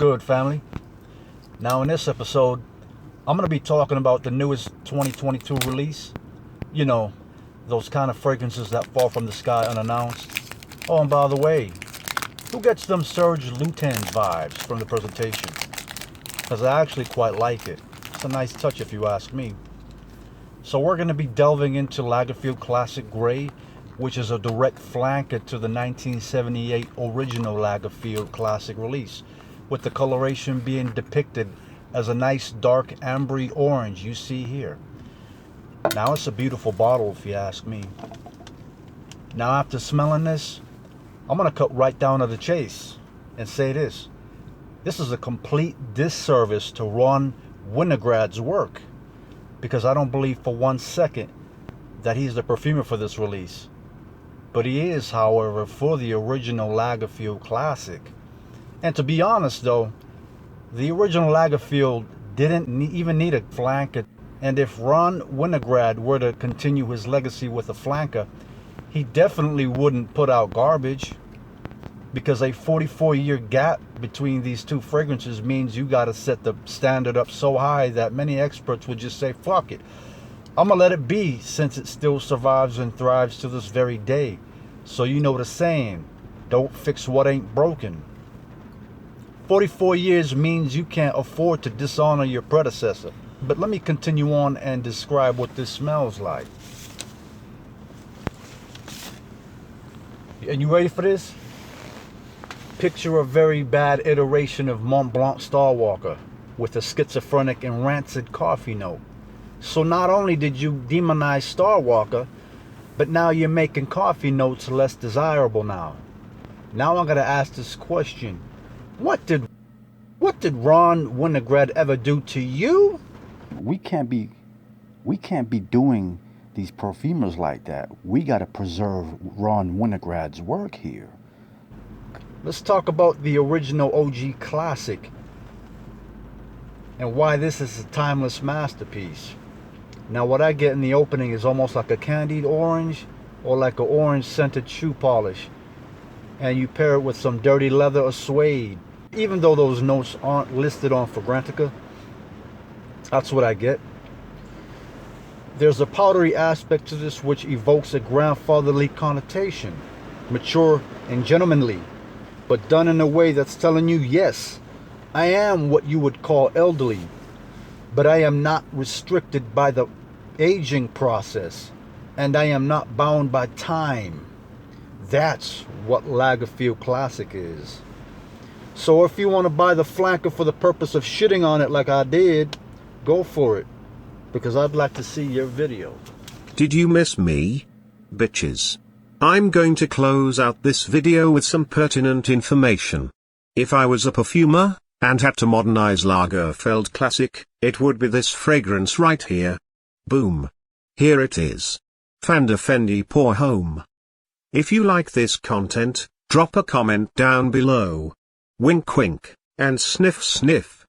good, family? Now in this episode, I'm going to be talking about the newest 2022 release. You know, those kind of fragrances that fall from the sky unannounced. Oh, and by the way, who gets them Serge Lutens vibes from the presentation? Because I actually quite like it. It's a nice touch if you ask me. So we're going to be delving into Lagerfeld Classic Grey, which is a direct flanker to the 1978 original Lagerfeld Classic release, with the coloration being depicted as a nice dark ambery orange you see here. Now it's a beautiful bottle if you ask me. Now after smelling this, I'm going to cut right down to the chase and say this. This is a complete disservice to Ron Winograd's work, because I don't believe for 1 second that he's the perfumer for this release. But he is, however, for the original Lagerfeld Classic. And to be honest though, the original Lagerfeld didn't even need a flanker. And if Ron Winograd were to continue his legacy with a flanker, he definitely wouldn't put out garbage. Because a 44-year gap between these two fragrances means you gotta set the standard up so high that many experts would just say, fuck it, I'm gonna let it be, since it still survives and thrives to this very day. So you know the saying, don't fix what ain't broken. 44 years means you can't afford to dishonor your predecessor. But let me continue on and describe what this smells like. And you ready for this? Picture a very bad iteration of Mont Blanc Starwalker with a schizophrenic and rancid coffee note. So not only did you demonize Starwalker, but now you're making coffee notes less desirable now. Now I'm gonna ask this question. What did Ron Winograd ever do to you? We can't be doing these perfumers like that. We gotta preserve Ron Winograd's work here. Let's talk about the original OG classic and why this is a timeless masterpiece. Now what I get in the opening is almost like a candied orange or like an orange scented shoe polish, and you pair it with some dirty leather or suede. Even though those notes aren't listed on Fragrantica, that's what I get. There's a powdery aspect to this which evokes a grandfatherly connotation, mature and gentlemanly, but done in a way that's telling you, yes, I am what you would call elderly, but I am not restricted by the aging process, and I am not bound by time. That's what Lagerfeld Classic is. So if you want to buy the flanker for the purpose of shitting on it like I did, go for it, because I'd like to see your video. Did you miss me? Bitches. I'm going to close out this video with some pertinent information. If I was a perfumer, and had to modernize Lagerfeld Classic, it would be this fragrance right here. Boom. Here it is. Fanda Fendi Pour Homme. If you like this content, drop a comment down below. Wink wink, and sniff sniff.